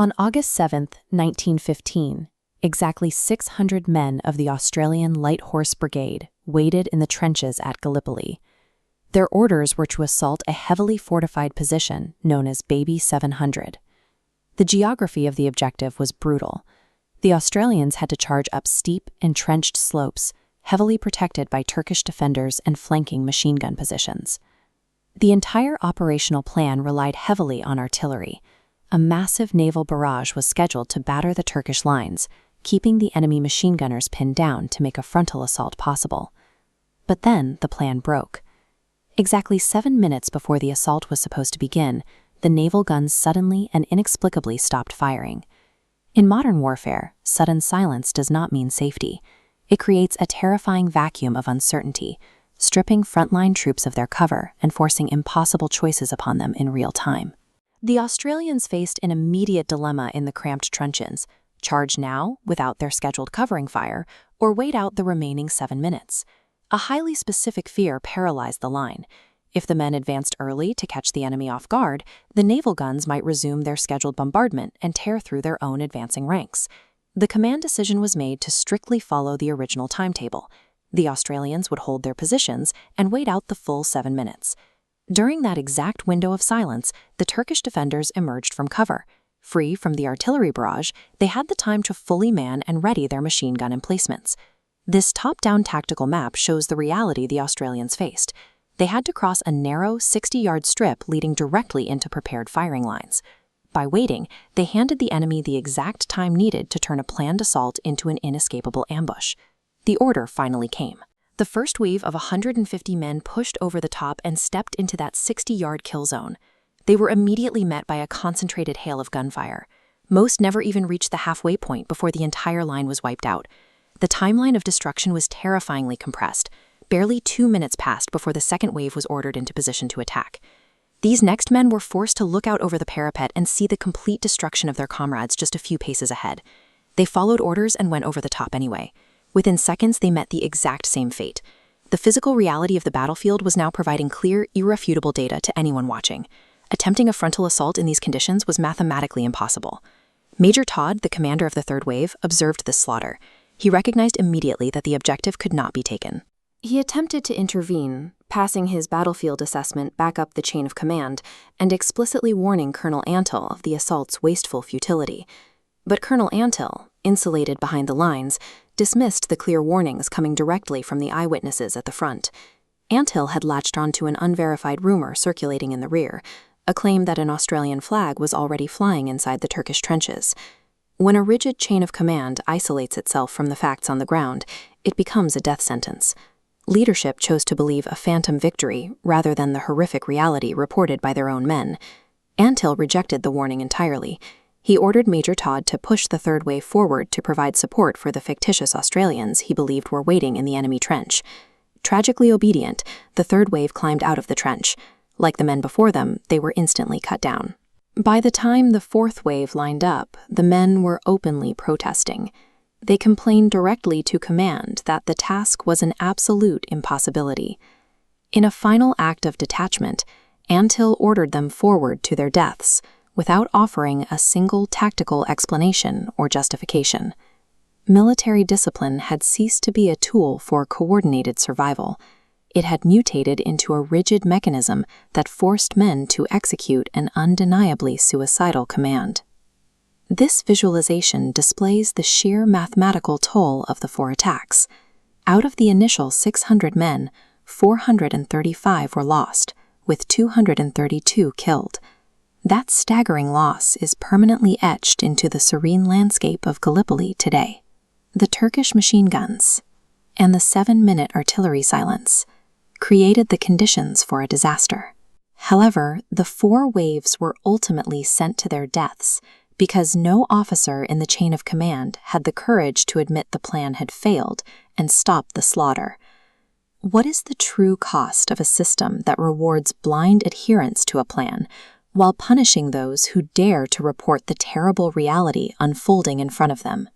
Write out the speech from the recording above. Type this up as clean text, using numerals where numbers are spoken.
On August 7, 1915, exactly 600 men of the Australian Light Horse Brigade waited in the trenches at Gallipoli. Their orders were to assault a heavily fortified position known as Baby 700. The geography of the objective was brutal. The Australians had to charge up steep, entrenched slopes, heavily protected by Turkish defenders and flanking machine gun positions. The entire operational plan relied heavily on artillery. A massive naval barrage was scheduled to batter the Turkish lines, keeping the enemy machine gunners pinned down to make a frontal assault possible. But then the plan broke. Exactly 7 minutes before the assault was supposed to begin, the naval guns suddenly and inexplicably stopped firing. In modern warfare, sudden silence does not mean safety. It creates a terrifying vacuum of uncertainty, stripping frontline troops of their cover and forcing impossible choices upon them in real time. The Australians faced an immediate dilemma in the cramped trenches: charge now, without their scheduled covering fire, or wait out the remaining 7 minutes. A highly specific fear paralyzed the line. If the men advanced early to catch the enemy off guard, the naval guns might resume their scheduled bombardment and tear through their own advancing ranks. The command decision was made to strictly follow the original timetable. The Australians would hold their positions and wait out the full 7 minutes. During that exact window of silence, the Turkish defenders emerged from cover. Free from the artillery barrage, they had the time to fully man and ready their machine gun emplacements. This top-down tactical map shows the reality the Australians faced. They had to cross a narrow 60-yard strip leading directly into prepared firing lines. By waiting, they handed the enemy the exact time needed to turn a planned assault into an inescapable ambush. The order finally came. The first wave of 150 men pushed over the top and stepped into that 60-yard kill zone. They were immediately met by a concentrated hail of gunfire. Most never even reached the halfway point before the entire line was wiped out. The timeline of destruction was terrifyingly compressed. Barely 2 minutes passed before the second wave was ordered into position to attack. These next men were forced to look out over the parapet and see the complete destruction of their comrades just a few paces ahead. They followed orders and went over the top anyway. Within seconds, they met the exact same fate. The physical reality of the battlefield was now providing clear, irrefutable data to anyone watching. Attempting a frontal assault in these conditions was mathematically impossible. Major Todd, the commander of the third wave, observed this slaughter. He recognized immediately that the objective could not be taken. He attempted to intervene, passing his battlefield assessment back up the chain of command and explicitly warning Colonel Antill of the assault's wasteful futility. But Colonel Antill, insulated behind the lines, dismissed the clear warnings coming directly from the eyewitnesses at the front. Antill had latched onto an unverified rumor circulating in the rear, a claim that an Australian flag was already flying inside the Turkish trenches. When a rigid chain of command isolates itself from the facts on the ground, it becomes a death sentence. Leadership chose to believe a phantom victory rather than the horrific reality reported by their own men. Antill rejected the warning entirely. He ordered Major Todd to push the third wave forward to provide support for the fictitious Australians he believed were waiting in the enemy trench. Tragically obedient, the third wave climbed out of the trench. Like the men before them, they were instantly cut down. By the time the fourth wave lined up, the men were openly protesting. They complained directly to command that the task was an absolute impossibility. In a final act of detachment, Antill ordered them forward to their deaths, without offering a single tactical explanation or justification. Military discipline had ceased to be a tool for coordinated survival. It had mutated into a rigid mechanism that forced men to execute an undeniably suicidal command. This visualization displays the sheer mathematical toll of the 4 attacks. Out of the initial 600 men, 435 were lost, with 232 killed. That staggering loss is permanently etched into the serene landscape of Gallipoli today. The Turkish machine guns and the 7-minute artillery silence created the conditions for a disaster. However, the 4 waves were ultimately sent to their deaths because no officer in the chain of command had the courage to admit the plan had failed and stop the slaughter. What is the true cost of a system that rewards blind adherence to a plan while punishing those who dare to report the terrible reality unfolding in front of them?